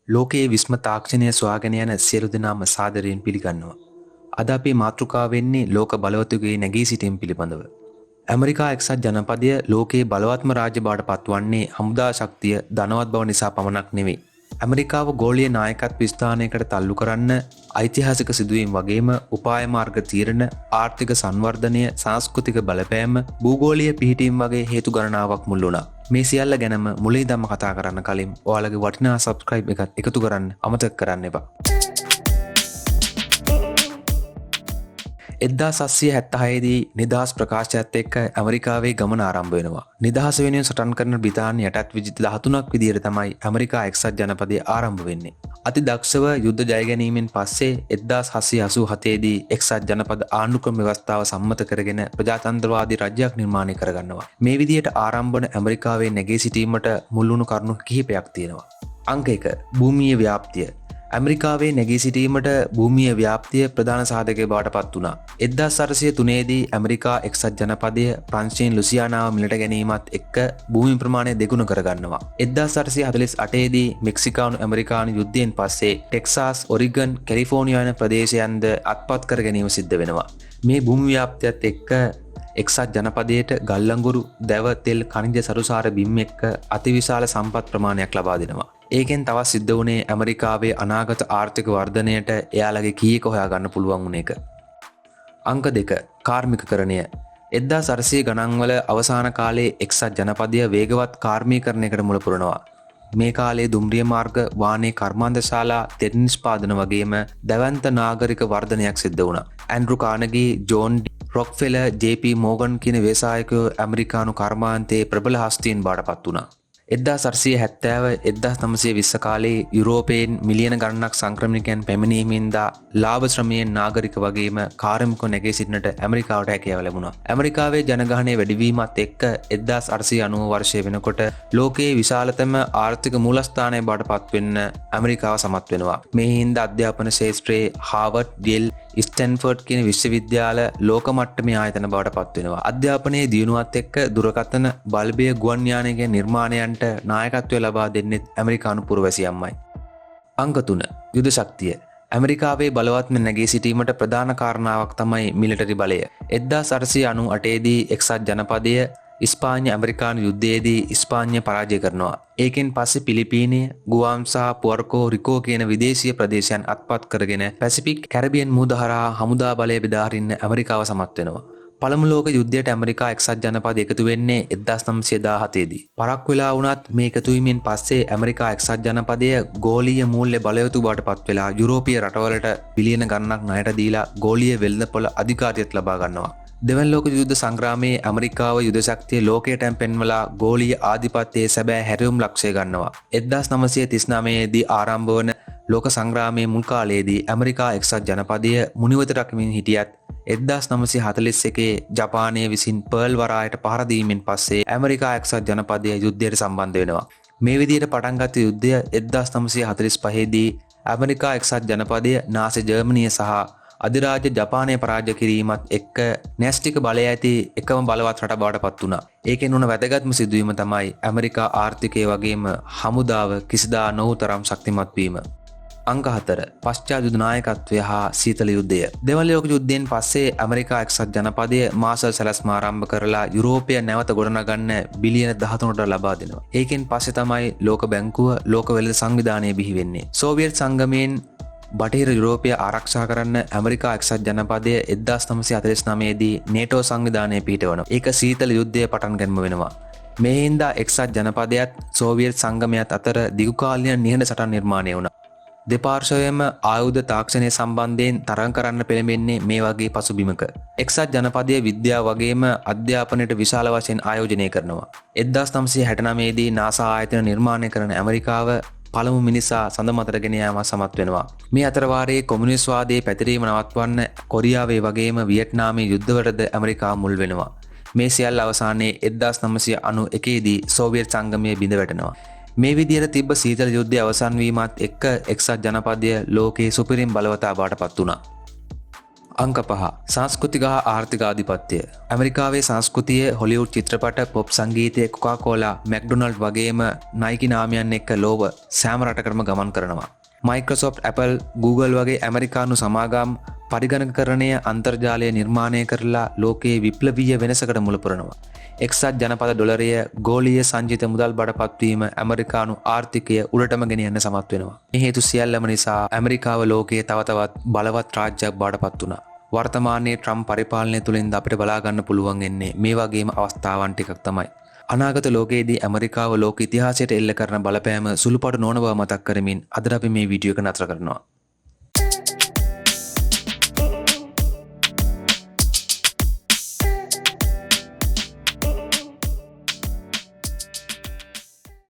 ලෝකයේ විශ්ම තාක්ෂණය සොයාගෙන යන සියලු දෙනාම සාදරයෙන් පිළිගන්නවා. අද අපේ මාතෘකාව වෙන්නේ ලෝක බලවතුගේ නැගී සිටීම පිළිබඳව. ඇමරිකා එක්සත් ජනපදය ලෝකයේ බලවත්ම රාජ්‍ය බවට පත්වන්නේ හමුදා ශක්තිය ධනවත් බව නිසා පමණක් නෙවෙයි. ඇමරිකාව ගෝලීය නායකත්ව ස්ථානයකට තල්ලු කරන්න ඓතිහාසික සිදුවීම් වගේම උපාය මාර්ග තීරණ, ආර්ථික සංවර්ධනය, සංස්කෘතික බලපෑම, භූගෝලීය පිහිටීම් වගේ හේතු ගණනාවක් මුල් වුණා. මේ සියල්ල ගැනම මුලින්දම කතා කරන්න කලින් ඔයාලගේ වටිනා සබ්ස්ක්‍රයිබ් එකත් එකතු කරන්න අමතක කරන්න එපා. 1776 දී නිදහස් ප්‍රකාශයත් එක්ක ඇමරිකාවේ ගමන ආරම්භ වෙනවා. නිදහස වෙනුවෙන් සටන් කරන බ්‍රිතාන්‍ය යටත් විජිත 13ක් විදියට තමයි ඇමරිකා එක්සත් ජනපදය ආරම්භ වෙන්නේ. අති දක්ෂව යුද්ධ ජය ගැනීමෙන් පස්සේ 1787 දී එක්සත් ජනපද ආණ්ඩුක්‍රම ව්‍යවස්ථාව සම්මත කරගෙන ප්‍රජාතන්ත්‍රවාදී රජයක් නිර්මාණය කරගන්නවා. මේ විදියට ආරම්භ වන ඇමරිකාවේ නැගී සිටීමට මුල් වුණු කරුණු කිහිපයක් තියෙනවා. අංක 1 භූමියේ ව්‍යාප්තිය. ඇමරිකාවේ නැගී සිටීමට භූමිය ව්‍යාප්තිය ප්‍රධාන සාධකය බවට පත් වුණා. 1803 දී ඇමරිකා එක්සත් ජනපදය ප්‍රංශයෙන් ලුසියානාව මිලට ගැනීමත් එක්ක භූමි ප්‍රමාණය දෙගුණ කරගන්නවා. 1848 දී මෙක්සිකානු ඇමරිකානු යුද්ධයෙන් පස්සේ ටෙක්සාස්, ඔරිගන්, කැලිෆෝනියා යන ප්‍රදේශයන්ද අත්පත් කර ගැනීම සිද්ධ වෙනවා. මේ භූමි ව්‍යාප්තියත් එක්ක එක්සත් ජනපදයට ගල්ලංගුරු, දැව, තෙල්, ඛනිජ සරුසාර බිම් එක්ක අතිවිශාල සම්පත් ප්‍රමාණයක් ලබා දෙනවා. ඒකෙන් තවත් සිද්ධ වුණේ ඇමරිකාවේ අනාගත ආර්ථික වර්ධනයට එයාලගේ කීයක හොයාගන්න පුළුවන් වුණ එක. අංක 2 කාර්මිකකරණය. 1800 ගණන්වල අවසාන කාලයේ එක්සත් ජනපදය වේගවත් කාර්මීකරණයකට මුල පුරනවා. මේ කාලයේ දුම්රිය මාර්ග, වාහනේ කර්මාන්තශාලා, තෙල් නිෂ්පාදන වගේම දැවැන්ත නාගරික වර්ධනයක් සිද්ධ වුණා. Andrew කානගී, John රොක්ෆෙලර්, JP. මෝගන් කියන ව්‍යවසායකයෝ ඇමරිකානු කර්මාන්තයේ ප්‍රබල හස්තීන් බාටපත් වුණා. 1870 1920 කාලේ යුරෝපයෙන් මිලියන ගණනක් සංක්‍රමණිකයන් පැමිණීමෙන්දා ලාභ ශ්‍රමයෙන් නාගරික වගේම කාර්මිකව නැගී සිටින්නට ඇමරිකාවට හැකියාව ලැබුණා. ඇමරිකාවේ ජනගහනය වැඩිවීමත් එක්ක 1890 වර්ෂය වෙනකොට ලෝකයේ විශාලතම ආර්ථික මූලස්ථානය බවට පත් වෙන්න ඇමරිකාව සමත් වෙනවා. මේ හින්දා අධ්‍යාපන ශාස්ත්‍රයේ හාවර්ඩ්, යෙල්, ස්ටැන්ෆර්ඩ් කියන විශ්වවිද්‍යාල ලෝක මට්ටමේ ආයතන බවට පත් වෙනවා. අධ්‍යාපනයේ දියුණුවත් එක්ක දුරකථන, බල්බය, ගුවන් යානයේ නිර්මාණයන්ට නායකත්වය ලබා දෙන්නේ ඇමරිකානු පුරවැසියන්මයි. අංක 3 යුද ශක්තිය. ඇමරිකාවේ බලවත්ම නැගී සිටීමට ප්‍රධාන කාරණාවක් තමයි මිලිටරි බලය. 1898 දී එක්සත් ජනපදය ඉස්පාඤ්ඤ ඇමරිකානු යුද්ධයේදී ඉස්පාඤ්ඤය පරාජය කරනවා. ඒකෙන් පස්සේ පිලිපීනය, ගුවාම් සහ පුවර්කෝ රිකෝ කියන විදේශීය ප්‍රදේශයන් අත්පත් කරගෙන පැසිෆික් කැරිබියන් මුහුද හරහා හමුදා බලය බෙදා හරින්න ඇමරිකාව සමත් වෙනවා. පළමු ලෝක යුද්ධයට ඇමරිකා එක්සත් ජනපද එකතු වෙන්නේ 1917 දී. පරක් වෙලා වුණත් මේ එකතු වීමෙන් පස්සේ ඇමරිකා එක්සත් ජනපදය ගෝලීය මූල්‍ය බලවතු බවට පත් වෙලා යුරෝපීය රටවලට බිලියන ගණනක් ණයට දීලා ගෝලීය වෙළඳපොළ අධිකාරියත් ලබා ගන්නවා. දෙවන ලෝක යුද්ධ සංග්‍රාමයේ ඇමරිකාව යුද ශක්තිය ලෝකයට පෙන්වලා ගෝලීය ආධිපත්‍යයේ සැබෑ හැරයුම් ලක්ෂ්‍ය ගන්නවා. 1939 දී ආරම්භ වන ලෝක සංග්‍රාමයේ මුල් කාලයේදී ඇමරිකා එක්සත් ජනපදය මුනිවත රකිමින් හිටියත් 1941 ජපානය විසින් පර්ල් වරායට පහර දීමෙන් පස්සේ ඇමරිකා එක්සත් ජනපදය යුද්ධයට සම්බන්ධ වෙනවා. මේ විදිහට පටන් ගත්ත යුද්ධය 1945 දී ඇමරිකා එක්සත් ජනපදය නාසි ජර්මනිය සහ අධිරාජ්‍ය ජපානය පරාජය කිරීමත් එක්ක න්‍යෂ්ටික බලය ඇති එකම බලවත් රට බවට පත් වුණා. ඒකෙන් උන වැදගත්ම සිදුවීම තමයි ඇමරිකා ආර්ථිකය වගේම හමුදාව කිසිදා නොවු තරම් ශක්තිමත් වීම. අංක 4 පශ්චාත් යුද නායකත්වය හා සීතල යුද්ධය. දෙවන ලෝක යුද්ධයෙන් පස්සේ ඇමරිකා එක්සත් ජනපදය මාසල් සැලැස්ම ආරම්භ කරලා යුරෝපය නැවත ගොඩනගන්න බිලියන 13කට ලබා දෙනවා. ඒකෙන් පස්සේ තමයි ලෝක බැංකුව, ලෝක වෙළඳ සංවිධානය බිහි වෙන්නේ. සෝවියට් සංගමයෙන් බටහිර යුරෝපය ආරක්ෂා කරන්න ඇමරිකා එක්සත් ජනපදය 1949 දී නේටෝ සංවිධානය පිහිටවනවා. ඒක සීතල යුද්ධය පටන් ගැනීම වෙනවා. මේ හින්දා එක්සත් ජනපදයත් සෝවියට් සංගමයත් අතර දිගුකාලීන නිහඬ සටන් නිර්මාණය වුණා. දෙපාර්ශ්වයම ආයුධ තාක්ෂණය සම්බන්ධයෙන් තරඟ කරන්න පෙළඹෙන්නේ මේ වගේ පසුබිමක. එක්සත් ජනපදය විද්‍යාව වගේම අධ්‍යාපනයට විශාල වශයෙන් ආයෝජනය කරනවා. 1969 දී නාසා ආයතන නිර්මාණය කරන ඇමරිකාව පළමු මිනිසා සඳ මතට ගෙන යාම සමත් වෙනවා. මේ අතරවාරයේ කොමියුනිස්ට්වාදයේ පැතිරීම නවත්වන්න කොරියාවේ වගේම වියට්නාමයේ යුද්ධවලද ඇමරිකාව මුල් වෙනවා. මේ සියල්ල අවසානයේ 1991 දී සෝවියට් සංගමය බිඳ වැටෙනවා. මේ විදිහට තිබ්බ සීතල යුද්ධය අවසන් වීමත් එක්ක එක්සත් ජනපදය ලෝකයේ සුපිරිම බලවතා බවට පත් වුණා. අංක 5 සංස්කෘතික හා ආර්ථික ආධිපත්‍ය. ඇමරිකාවේ සංස්කෘතිය හොලිවුඩ් චිත්‍රපට, පොප් සංගීතය, කොකාකෝලා, මැක්ඩොනල්ඩ් වගේම නයිකි නාමයන් එක්ක ලෝව සෑම රටකටම ගමන් කරනවා. මයික්‍රොසොෆ්ට්, ඇපල්, Google වගේ ඇමරිකානු සමාගම් පරිගණකකරණය අන්තර්ජාලය නිර්මාණය කරලා ලෝකයේ විප්ලවීය වෙනසකට මුල පුරනවා. එක්සත් ජනපද ඩොලරය ගෝලීය සංචිත මුදල් බඩපත්වීම ඇමරිකානු ආර්ථිකය උඩටම ගෙනියන්න සමත් වෙනවා. මේ හේතු සියල්ලම නිසා ඇමරිකාව ලෝකයේ තව තවත් බලවත් රාජ්‍යයක් බාටපත් වුණා. වර්තමානයේ ට්‍රම්ප් පරිපාලනය තුළින් අපිට බලා ගන්න පුළුවන් වෙන්නේ මේ වගේම අවස්ථාවන් ටිකක් තමයි. අනාගත ලෝකයේදී ඇමරිකාව ලෝක ඉතිහාසයට එල්ල කරන බලපෑම සුළුපටු නොවන බව මතක් කරමින් අද අපි මේ වීඩියෝ එක නතර කරනවා.